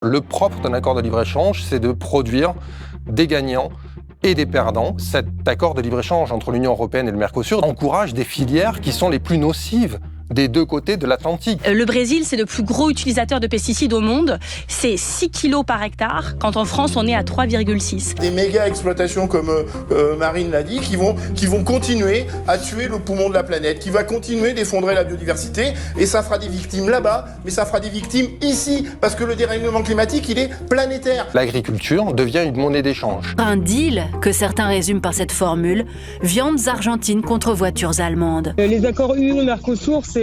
Le propre d'un accord de libre-échange, c'est de produire des gagnants et des perdants. Cet accord de libre-échange entre l'Union européenne et le Mercosur encourage des filières qui sont les plus nocives des deux côtés de l'Atlantique. Le Brésil, c'est le plus gros utilisateur de pesticides au monde. C'est 6 kilos par hectare, quand en France, on est à 3,6. Des méga exploitations, comme Marine l'a dit, qui vont continuer à tuer le poumon de la planète, qui va continuer d'effondrer la biodiversité, et ça fera des victimes là-bas, mais ça fera des victimes ici, parce que le dérèglement climatique, il est planétaire. L'agriculture devient une monnaie d'échange. Un deal que certains résument par cette formule, viandes argentines contre voitures allemandes. Les accords UE-Mercosur, c'est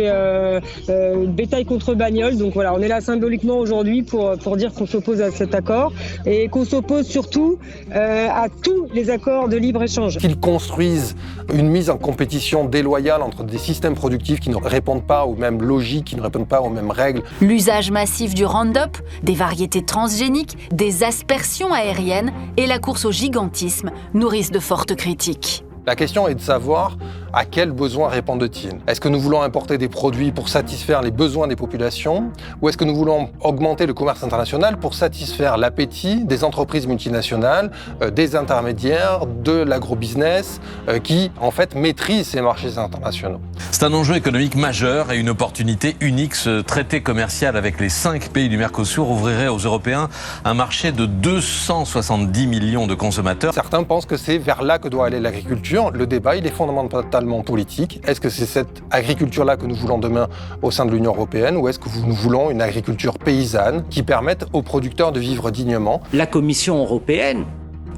bétail contre bagnole. Donc voilà, on est là symboliquement aujourd'hui pour dire qu'on s'oppose à cet accord et qu'on s'oppose surtout à tous les accords de libre-échange. Qu'ils construisent une mise en compétition déloyale entre des systèmes productifs qui ne répondent pas aux mêmes logiques, qui ne répondent pas aux mêmes règles. L'usage massif du Roundup, des variétés transgéniques, des aspersions aériennes et la course au gigantisme nourrissent de fortes critiques. La question est de savoir à quels besoins répondent-ils. Est-ce que nous voulons importer des produits pour satisfaire les besoins des populations ou est-ce que nous voulons augmenter le commerce international pour satisfaire l'appétit des entreprises multinationales, des intermédiaires, de l'agrobusiness qui, en fait, maîtrisent ces marchés internationaux? C'est un enjeu économique majeur et une opportunité unique. Ce traité commercial avec les 5 pays du Mercosur ouvrirait aux Européens un marché de 270 millions de consommateurs. Certains pensent que c'est vers là que doit aller l'agriculture. Le débat, il est fondamentalement politique. Est-ce que c'est cette agriculture-là que nous voulons demain au sein de l'Union européenne ou est-ce que nous voulons une agriculture paysanne qui permette aux producteurs de vivre dignement? La Commission européenne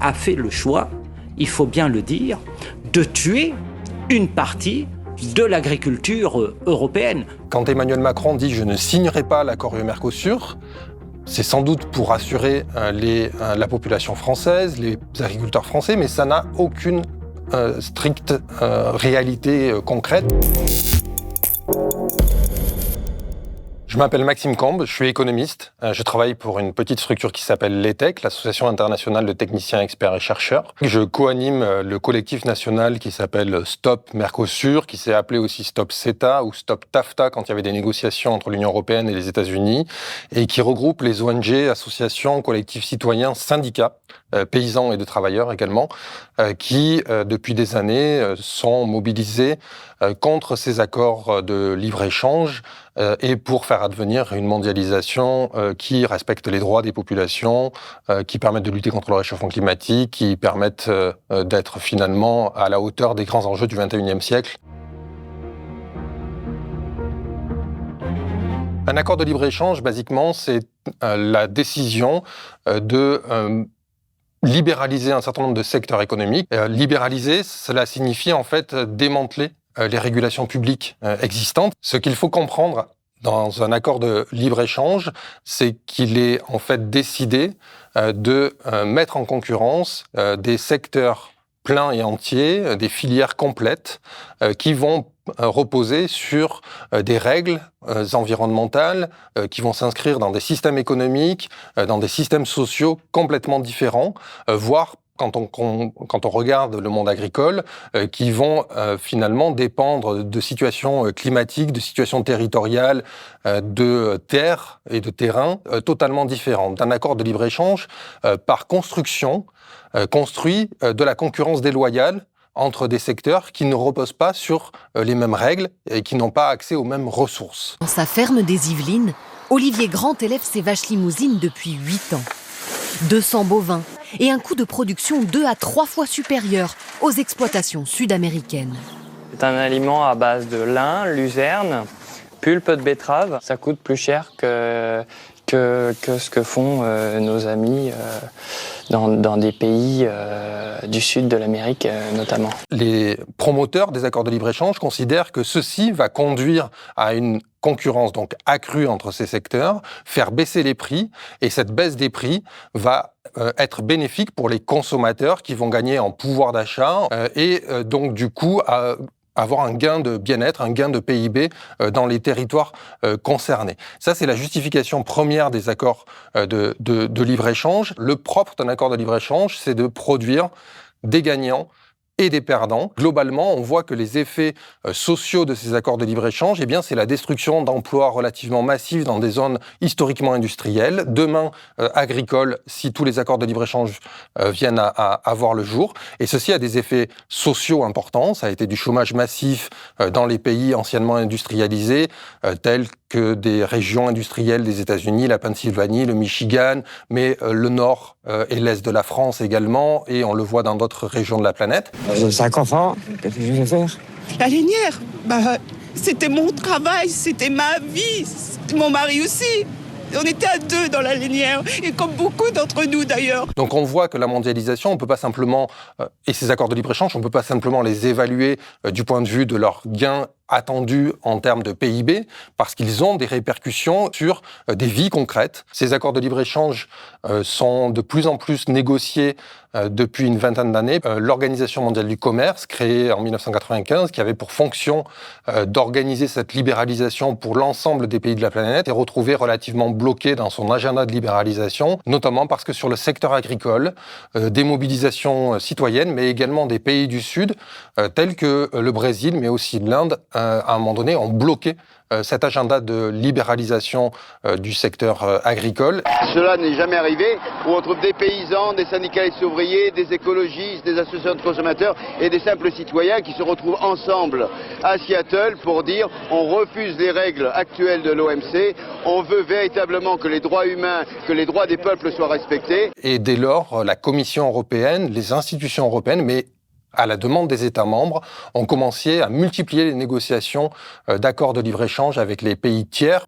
a fait le choix, il faut bien le dire, de tuer une partie de l'agriculture européenne. Quand Emmanuel Macron dit « je ne signerai pas l'accord UE-Mercosur », c'est sans doute pour rassurer la population française, les agriculteurs français, mais ça n'a aucune stricte réalité concrète. Je m'appelle Maxime Combes, je suis économiste. Je travaille pour une petite structure qui s'appelle l'ETEC, l'Association internationale de techniciens, experts et chercheurs. Je co-anime le collectif national qui s'appelle Stop Mercosur, qui s'est appelé aussi Stop CETA ou Stop TAFTA quand il y avait des négociations entre l'Union européenne et les États-Unis, et qui regroupe les ONG, associations, collectifs citoyens, syndicats, paysans et de travailleurs également, qui, depuis des années, sont mobilisés contre ces accords de libre-échange et pour faire advenir une mondialisation qui respecte les droits des populations, qui permettent de lutter contre le réchauffement climatique, qui permettent d'être finalement à la hauteur des grands enjeux du XXIe siècle. Un accord de libre-échange, basiquement, c'est la décision de libéraliser un certain nombre de secteurs économiques. Libéraliser, cela signifie en fait démanteler les régulations publiques existantes. Ce qu'il faut comprendre dans un accord de libre-échange, c'est qu'il est en fait décidé de mettre en concurrence des secteurs pleins et entiers, des filières complètes qui vont reposer sur des règles environnementales qui vont s'inscrire dans des systèmes économiques, dans des systèmes sociaux complètement différents, voire quand on regarde le monde agricole, qui vont finalement dépendre de situations climatiques, de situations territoriales, de terres et de terrains totalement différentes. Un accord de libre-échange, par construction, construit de la concurrence déloyale entre des secteurs qui ne reposent pas sur les mêmes règles et qui n'ont pas accès aux mêmes ressources. Dans sa ferme des Yvelines, Olivier Grand élève ses vaches limousines depuis 8 ans. 200 bovins et un coût de production 2 à 3 fois supérieur aux exploitations sud-américaines. C'est un aliment à base de lin, luzerne, pulpe de betterave. Ça coûte plus cher que ce que font nos amis dans des pays du sud de l'Amérique notamment. Les promoteurs des accords de libre-échange considèrent que ceci va conduire à une concurrence donc accrue entre ces secteurs, faire baisser les prix, et cette baisse des prix va être bénéfique pour les consommateurs qui vont gagner en pouvoir d'achat et donc du coup avoir un gain de bien-être, un gain de PIB dans les territoires concernés. Ça, c'est la justification première des accords de libre-échange. Le propre d'un accord de libre-échange, c'est de produire des gagnants et des perdants. Globalement, on voit que les effets sociaux de ces accords de libre-échange, c'est la destruction d'emplois relativement massifs dans des zones historiquement industrielles, demain agricoles, si tous les accords de libre-échange viennent à voir le jour. Et ceci a des effets sociaux importants. Ça a été du chômage massif dans les pays anciennement industrialisés, tels que des régions industrielles des États-Unis, la Pennsylvanie, le Michigan, mais le nord et l'est de la France également, et on le voit dans d'autres régions de la planète. J'ai 5 enfants, qu'est-ce que je vais faire? La lainière, c'était mon travail, c'était ma vie, c'était mon mari aussi. On était à 2 dans la lainière, et comme beaucoup d'entre nous d'ailleurs. Donc on voit que la mondialisation, on peut pas simplement, et ces accords de libre-échange, on peut pas simplement les évaluer du point de vue de leurs gains attendus en termes de PIB, parce qu'ils ont des répercussions sur des vies concrètes. Ces accords de libre-échange sont de plus en plus négociés depuis une vingtaine d'années. L'Organisation mondiale du commerce, créée en 1995, qui avait pour fonction d'organiser cette libéralisation pour l'ensemble des pays de la planète, est retrouvée relativement bloquée dans son agenda de libéralisation, notamment parce que sur le secteur agricole, des mobilisations citoyennes, mais également des pays du Sud, tels que le Brésil, mais aussi l'Inde, à un moment donné, ont bloqué cet agenda de libéralisation du secteur agricole. Cela n'est jamais arrivé, où on trouve des paysans, des syndicalistes ouvriers, des écologistes, des associations de consommateurs et des simples citoyens qui se retrouvent ensemble à Seattle pour dire on refuse les règles actuelles de l'OMC, on veut véritablement que les droits humains, que les droits des peuples soient respectés. Et dès lors, la Commission européenne, les institutions européennes, mais à la demande des États membres, ont commencé à multiplier les négociations d'accords de libre-échange avec les pays tiers.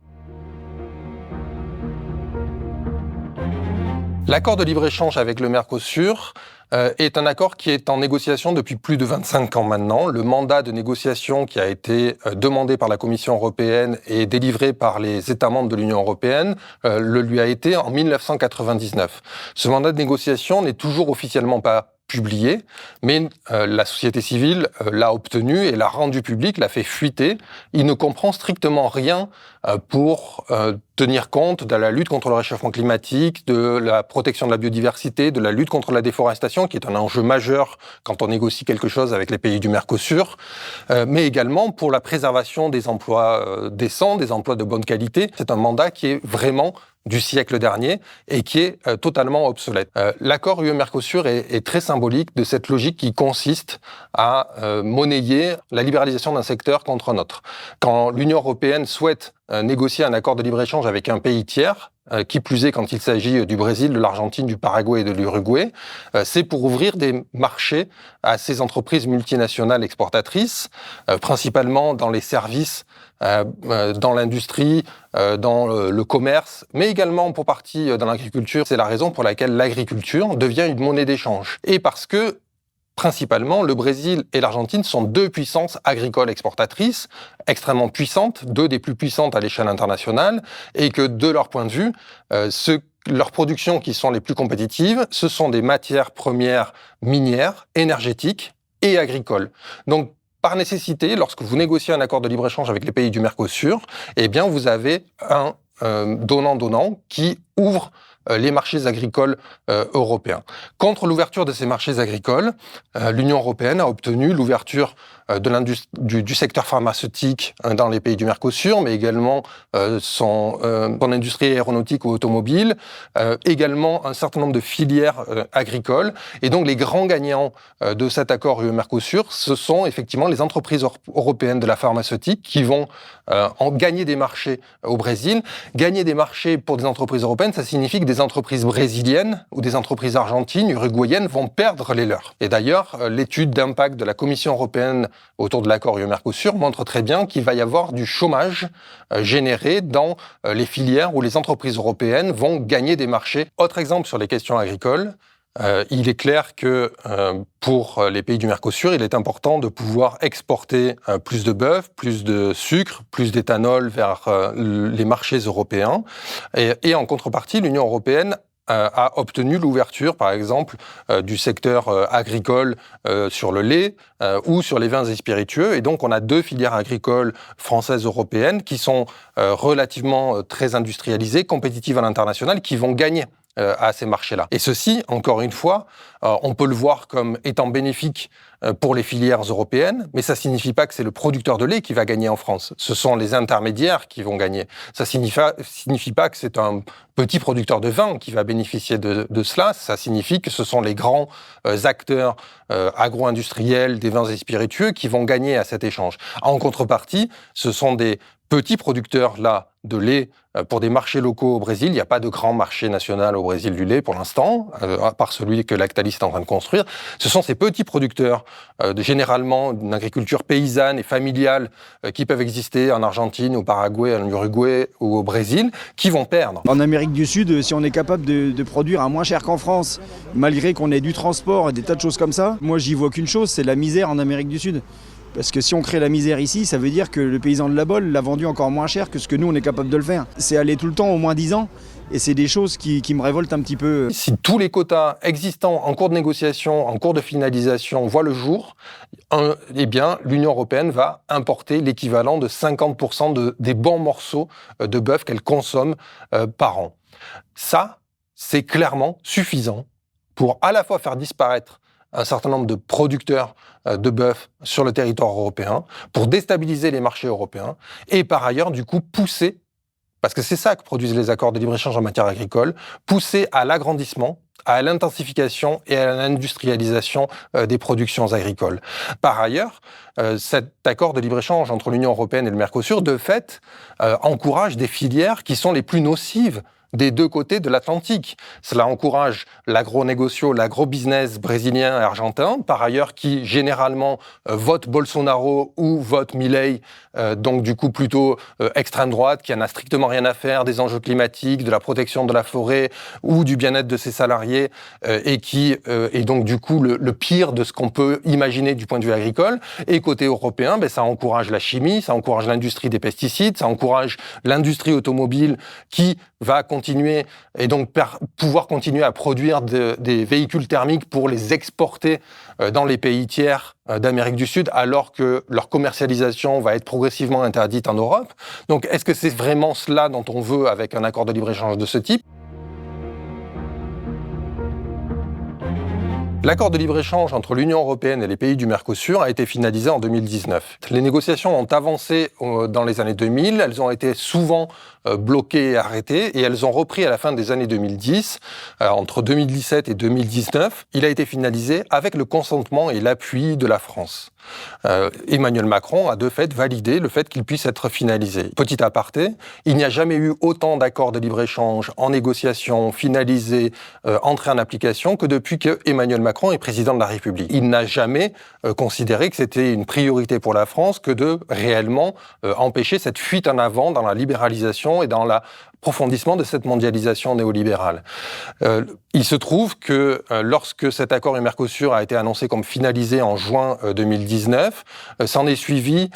L'accord de libre-échange avec le Mercosur est un accord qui est en négociation depuis plus de 25 ans maintenant. Le mandat de négociation qui a été demandé par la Commission européenne et délivré par les États membres de l'Union européenne le lui a été en 1999. Ce mandat de négociation n'est toujours officiellement pas publié, mais la société civile l'a obtenu et l'a rendu public, l'a fait fuiter. Il ne comprend strictement rien pour tenir compte de la lutte contre le réchauffement climatique, de la protection de la biodiversité, de la lutte contre la déforestation, qui est un enjeu majeur quand on négocie quelque chose avec les pays du Mercosur, mais également pour la préservation des emplois décents, des emplois de bonne qualité. C'est un mandat qui est vraiment du siècle dernier et qui est totalement obsolète. L'accord UE-Mercosur est très symbolique de cette logique qui consiste à monnayer la libéralisation d'un secteur contre un autre. Quand l'Union européenne souhaite négocier un accord de libre-échange avec un pays tiers, qui plus est quand il s'agit du Brésil, de l'Argentine, du Paraguay et de l'Uruguay, c'est pour ouvrir des marchés à ces entreprises multinationales exportatrices, principalement dans les services, dans l'industrie, dans le commerce, mais également pour partie dans l'agriculture. C'est la raison pour laquelle l'agriculture devient une monnaie d'échange. Et parce que principalement, le Brésil et l'Argentine sont 2 puissances agricoles exportatrices, extrêmement puissantes, 2 des plus puissantes à l'échelle internationale, et que de leur point de vue, leurs productions qui sont les plus compétitives, ce sont des matières premières minières, énergétiques et agricoles. Donc, par nécessité, lorsque vous négociez un accord de libre-échange avec les pays du Mercosur, vous avez un donnant-donnant qui ouvre les marchés agricoles européens. Contre l'ouverture de ces marchés agricoles, l'Union européenne a obtenu l'ouverture du secteur pharmaceutique dans les pays du Mercosur, mais également son industrie aéronautique ou automobile, également un certain nombre de filières agricoles. Et donc les grands gagnants de cet accord UE-Mercosur, ce sont effectivement les entreprises européennes de la pharmaceutique qui vont en gagner des marchés au Brésil. Gagner des marchés pour des entreprises européennes, ça signifie que des entreprises brésiliennes ou des entreprises argentines, uruguayennes vont perdre les leurs. Et d'ailleurs, l'étude d'impact de la Commission européenne autour de l'accord UE-Mercosur montre très bien qu'il va y avoir du chômage généré dans les filières où les entreprises européennes vont gagner des marchés. Autre exemple sur les questions agricoles, il est clair que pour les pays du Mercosur, il est important de pouvoir exporter plus de bœuf, plus de sucre, plus d'éthanol vers les marchés européens. Et en contrepartie, l'Union européenne a obtenu l'ouverture, par exemple, du secteur agricole sur le lait ou sur les vins et spiritueux. Et donc, on a 2 filières agricoles françaises européennes qui sont relativement très industrialisées, compétitives à l'international, qui vont gagner à ces marchés-là. Et ceci, encore une fois, on peut le voir comme étant bénéfique pour les filières européennes, mais ça ne signifie pas que c'est le producteur de lait qui va gagner en France. Ce sont les intermédiaires qui vont gagner. Ça ne signifie pas que c'est un petit producteur de vin qui va bénéficier de cela. Ça signifie que ce sont les grands acteurs agro-industriels des vins et spiritueux qui vont gagner à cet échange. En contrepartie, ce sont des petits producteurs là de lait pour des marchés locaux au Brésil. Il n'y a pas de grand marché national au Brésil du lait pour l'instant, à part celui que Lactalis est en train de construire. Ce sont ces petits producteurs, généralement d'une agriculture paysanne et familiale, qui peuvent exister en Argentine, au Paraguay, en Uruguay ou au Brésil, qui vont perdre. En Amérique du Sud, si on est capable de produire à moins cher qu'en France, malgré qu'on ait du transport et des tas de choses comme ça, moi j'y vois qu'une chose, c'est la misère en Amérique du Sud. Parce que si on crée la misère ici, ça veut dire que le paysan de la Bolle l'a vendu encore moins cher que ce que nous, on est capable de le faire. C'est aller tout le temps au moins 10 ans, et c'est des choses qui me révoltent un petit peu. Si tous les quotas existants en cours de négociation, en cours de finalisation, voient le jour, eh bien, l'Union européenne va importer l'équivalent de 50% des bons morceaux de bœuf qu'elle consomme par an. Ça, c'est clairement suffisant pour à la fois faire disparaître un certain nombre de producteurs de bœuf sur le territoire européen, pour déstabiliser les marchés européens, et par ailleurs, du coup, pousser, parce que c'est ça que produisent les accords de libre-échange en matière agricole, pousser à l'agrandissement, à l'intensification et à l'industrialisation des productions agricoles. Par ailleurs, cet accord de libre-échange entre l'Union européenne et le Mercosur, de fait, encourage des filières qui sont les plus nocives des deux côtés de l'Atlantique. Cela encourage l'agro-négocio, l'agro-business brésilien et argentin, par ailleurs qui généralement vote Bolsonaro ou vote Milei, donc du coup plutôt extrême droite, qui en a strictement rien à faire des enjeux climatiques, de la protection de la forêt ou du bien-être de ses salariés, et qui est donc du coup le pire de ce qu'on peut imaginer du point de vue agricole. Et côté européen, ça encourage la chimie, ça encourage l'industrie des pesticides, ça encourage l'industrie automobile qui va continuer et donc pouvoir continuer à produire des véhicules thermiques pour les exporter dans les pays tiers d'Amérique du Sud, alors que leur commercialisation va être progressivement interdite en Europe. Donc, est-ce que c'est vraiment cela dont on veut avec un accord de libre-échange de ce type ? L'accord de libre-échange entre l'Union européenne et les pays du Mercosur a été finalisé en 2019. Les négociations ont avancé dans les années 2000, elles ont été souvent bloquées et arrêtées, et elles ont repris à la fin des années 2010. Entre 2017 et 2019, il a été finalisé avec le consentement et l'appui de la France. Emmanuel Macron a de fait validé le fait qu'il puisse être finalisé. Petit aparté, il n'y a jamais eu autant d'accords de libre-échange en négociation, finalisés, entrés en application que depuis que Emmanuel Macron est président de la République. Il n'a jamais considéré que c'était une priorité pour la France que de réellement empêcher cette fuite en avant dans la libéralisation et dans l'approfondissement de cette mondialisation néolibérale. Il se trouve que lorsque cet accord U-Mercosur a été annoncé comme finalisé en juin 2019, s'en est suivi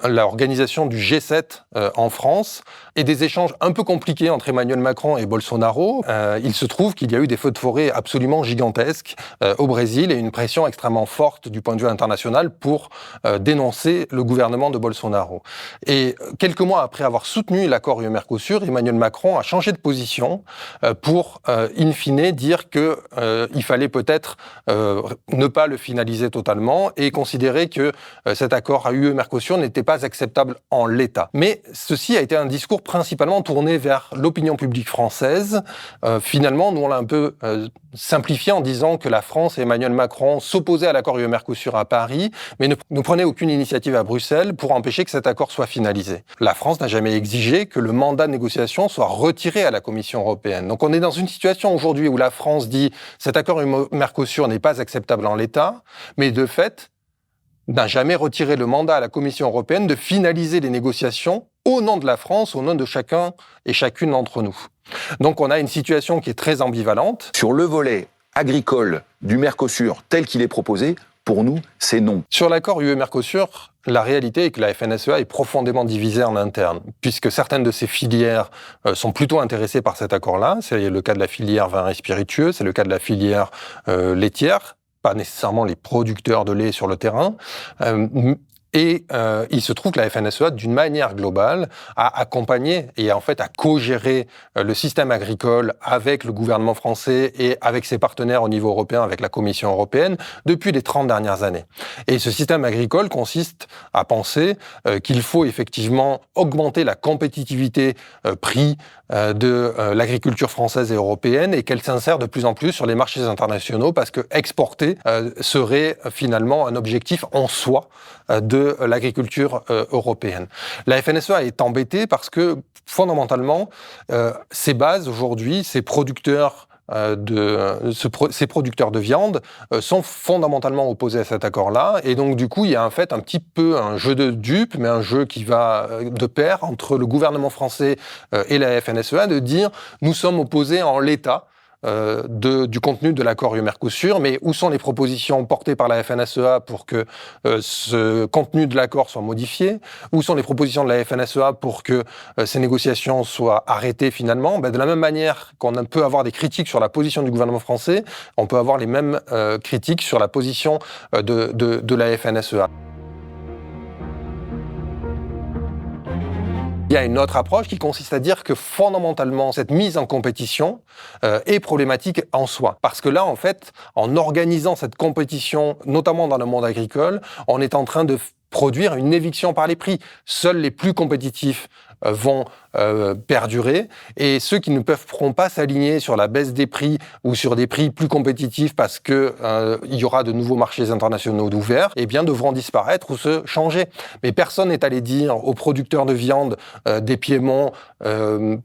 l'organisation du G7 en France et des échanges un peu compliqués entre Emmanuel Macron et Bolsonaro. Il se trouve qu'il y a eu des feux de forêt absolument gigantesques au Brésil et une pression extrêmement forte du point de vue international pour dénoncer le gouvernement de Bolsonaro. Et quelques mois après avoir soutenu l'accord UE-Mercosur, Emmanuel Macron a changé de position pour, in fine, dire qu'il fallait peut-être ne pas le finaliser totalement et considérer que cet accord à UE-Mercosur n'était pas acceptable en l'état. Mais ceci a été un discours principalement tourné vers l'opinion publique française. Finalement, nous on l'a un peu simplifié en disant que la France et Emmanuel Macron s'opposaient à l'accord UE-Mercosur à Paris, mais ne prenaient aucune initiative à Bruxelles pour empêcher que cet accord soit finalisé. La France n'a jamais exigé que le mandat de négociation soit retiré à la Commission européenne. Donc on est dans une situation aujourd'hui où la France dit « cet accord UE-Mercosur n'est pas acceptable en l'état », mais de fait, n'a jamais retiré le mandat à la Commission européenne de finaliser les négociations au nom de la France, au nom de chacun et chacune d'entre nous. Donc on a une situation qui est très ambivalente. Sur le volet agricole du Mercosur tel qu'il est proposé, pour nous, c'est non. Sur l'accord UE-Mercosur, la réalité est que la FNSEA est profondément divisée en interne, puisque certaines de ces filières sont plutôt intéressées par cet accord-là. C'est le cas de la filière vin et spiritueux, c'est le cas de la filière laitière, pas nécessairement les producteurs de lait sur le terrain. Et il se trouve que la FNSEA, d'une manière globale, a accompagné et en fait a co-géré le système agricole avec le gouvernement français et avec ses partenaires au niveau européen, avec la Commission européenne, depuis les 30 dernières années. Et ce système agricole consiste à penser qu'il faut effectivement augmenter la compétitivité prix de l'agriculture française et européenne et qu'elle s'insère de plus en plus sur les marchés internationaux parce que exporter serait finalement un objectif en soi de l'agriculture européenne. La FNSEA est embêtée parce que fondamentalement, ces bases aujourd'hui, ces producteurs de viande sont fondamentalement opposés à cet accord-là. Et donc, du coup, il y a en fait un petit peu un jeu de dupes, mais un jeu qui va de pair entre le gouvernement français et la FNSEA de dire « nous sommes opposés en l'état ». Du contenu de l'accord UE-Mercosur, mais où sont les propositions portées par la FNSEA pour que ce contenu de l'accord soit modifié? Où sont les propositions de la FNSEA pour que ces négociations soient arrêtées finalement? De la même manière qu'on peut avoir des critiques sur la position du gouvernement français, on peut avoir les mêmes critiques sur la position de la FNSEA. Il y a une autre approche qui consiste à dire que fondamentalement, cette mise en compétition est problématique en soi. Parce que là, en fait, en organisant cette compétition, notamment dans le monde agricole, on est en train de produire une éviction par les prix. Seuls les plus compétitifs vont perdurer et ceux qui ne pourront pas s'aligner sur la baisse des prix ou sur des prix plus compétitifs parce que il y aura de nouveaux marchés internationaux ouverts, eh bien devront disparaître ou se changer. Mais personne n'est allé dire aux producteurs de viande des Piémonts,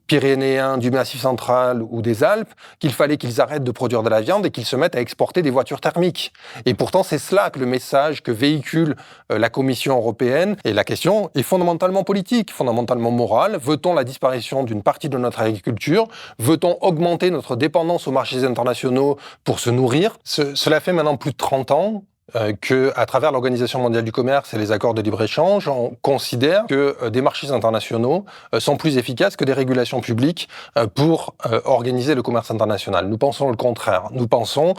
Pyrénéens, du Massif central ou des Alpes qu'il fallait qu'ils arrêtent de produire de la viande et qu'ils se mettent à exporter des voitures thermiques. Et pourtant, c'est cela que le message que véhicule la Commission européenne. Et la question est fondamentalement politique, fondamentalement morale. Veut-on la disparition d'une partie de notre agriculture? Veut-on augmenter notre dépendance aux marchés internationaux pour se nourrir? Cela fait maintenant plus de 30 ans qu'à travers l'Organisation mondiale du commerce et les accords de libre-échange, on considère que des marchés internationaux sont plus efficaces que des régulations publiques pour organiser le commerce international. Nous pensons le contraire. Nous pensons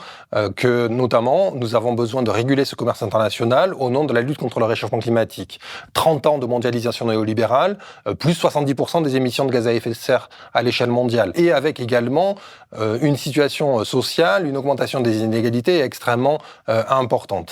que, notamment, nous avons besoin de réguler ce commerce international au nom de la lutte contre le réchauffement climatique. 30 ans de mondialisation néolibérale, plus 70% des émissions de gaz à effet de serre à l'échelle mondiale. Et avec également une situation sociale, une augmentation des inégalités extrêmement importante.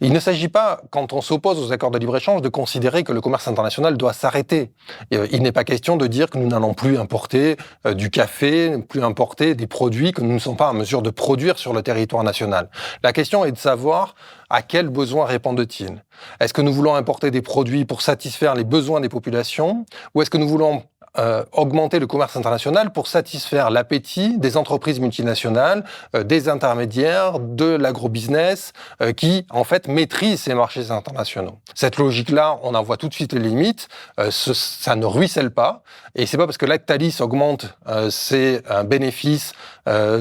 Il ne s'agit pas, quand on s'oppose aux accords de libre-échange, de considérer que le commerce international doit s'arrêter. Il n'est pas question de dire que nous n'allons plus importer du café, plus importer des produits que nous ne sommes pas en mesure de produire sur le territoire national. La question est de savoir à quels besoins répondent-ils. Est-ce que nous voulons importer des produits pour satisfaire les besoins des populations ou est-ce que nous voulons augmenter le commerce international pour satisfaire l'appétit des entreprises multinationales, des intermédiaires, de l'agrobusiness, qui, en fait, maîtrisent ces marchés internationaux. Cette logique-là, on en voit tout de suite les limites. Ça ne ruisselle pas. Et c'est pas parce que Lactalis augmente ses bénéfices,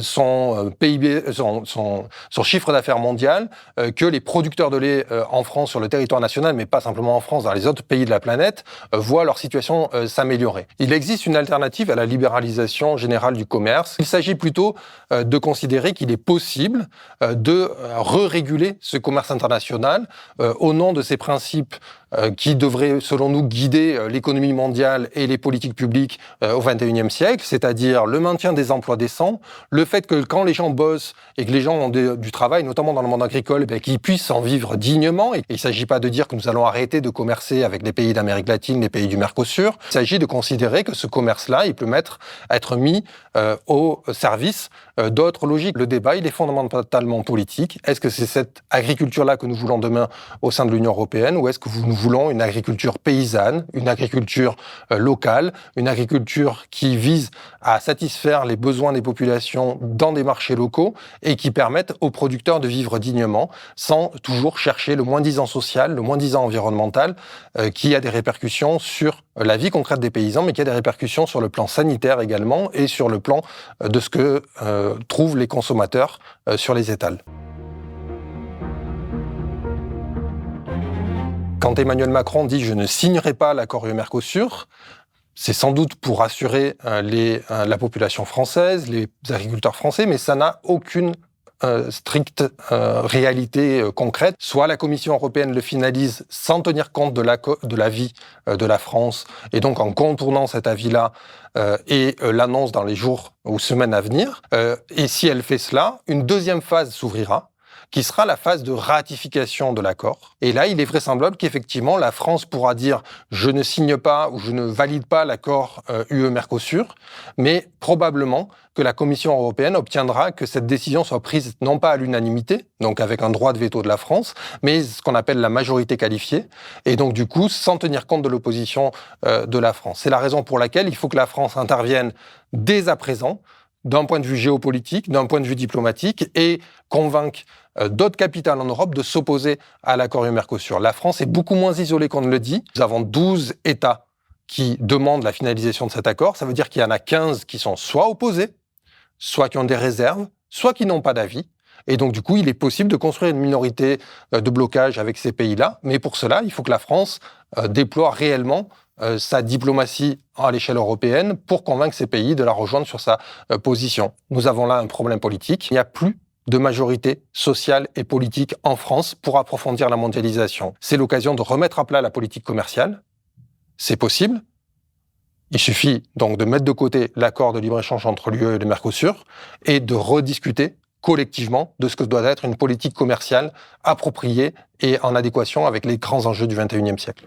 son PIB, son chiffre d'affaires mondial, que les producteurs de lait en France, sur le territoire national, mais pas simplement en France, dans les autres pays de la planète, voient leur situation s'améliorer. Il existe une alternative à la libéralisation générale du commerce. Il s'agit plutôt de considérer qu'il est possible de re-réguler ce commerce international au nom de ces principes qui devraient, selon nous, guider l'économie mondiale et les politiques publiques au XXIe siècle, c'est-à-dire le maintien des emplois décents, le fait que quand les gens bossent et que les gens ont du travail, notamment dans le monde agricole, qu'ils puissent en vivre dignement. Et il ne s'agit pas de dire que nous allons arrêter de commercer avec les pays d'Amérique latine, les pays du Mercosur. Il s'agit de considérer que ce commerce-là, il peut être mis au service d'autres logiques. Le débat, il est fondamentalement politique. Est-ce que c'est cette agriculture-là que nous voulons demain au sein de l'Union européenne ou est-ce que nous voulons une agriculture paysanne, une agriculture locale, une agriculture qui vise à satisfaire les besoins des populations dans des marchés locaux et qui permettent aux producteurs de vivre dignement sans toujours chercher le moins-disant social, le moins-disant environnemental qui a des répercussions sur la vie concrète des paysans, mais qui a des répercussions sur le plan sanitaire également et sur le plan de ce que trouvent les consommateurs sur les étals. Quand Emmanuel Macron dit « je ne signerai pas l'accord UE-Mercosur », c'est sans doute pour rassurer la population française, les agriculteurs français, mais ça n'a aucune stricte réalité concrète. Soit la Commission européenne le finalise sans tenir compte de l'avis de la France, et donc en contournant cet avis-là, et l'annonce dans les jours ou semaines à venir. Et si elle fait cela, une deuxième phase s'ouvrira, qui sera la phase de ratification de l'accord. Et là, il est vraisemblable qu'effectivement, la France pourra dire « je ne signe pas ou je ne valide pas l'accord UE-Mercosur », mais probablement que la Commission européenne obtiendra que cette décision soit prise non pas à l'unanimité, donc avec un droit de veto de la France, mais ce qu'on appelle la majorité qualifiée, et donc du coup, sans tenir compte de l'opposition de la France. C'est la raison pour laquelle il faut que la France intervienne dès à présent, d'un point de vue géopolitique, d'un point de vue diplomatique, et convaincre d'autres capitales en Europe de s'opposer à l'accord UE-Mercosur. La France est beaucoup moins isolée qu'on ne le dit. Nous avons 12 États qui demandent la finalisation de cet accord. Ça veut dire qu'il y en a 15 qui sont soit opposés, soit qui ont des réserves, soit qui n'ont pas d'avis. Et donc, du coup, il est possible de construire une minorité de blocage avec ces pays-là. Mais pour cela, il faut que la France déploie réellement sa diplomatie à l'échelle européenne pour convaincre ces pays de la rejoindre sur sa position. Nous avons là un problème politique. Il n'y a plus de majorité sociale et politique en France pour approfondir la mondialisation. C'est l'occasion de remettre à plat la politique commerciale. C'est possible. Il suffit donc de mettre de côté l'accord de libre-échange entre l'UE et le Mercosur et de rediscuter collectivement de ce que doit être une politique commerciale appropriée et en adéquation avec les grands enjeux du XXIe siècle.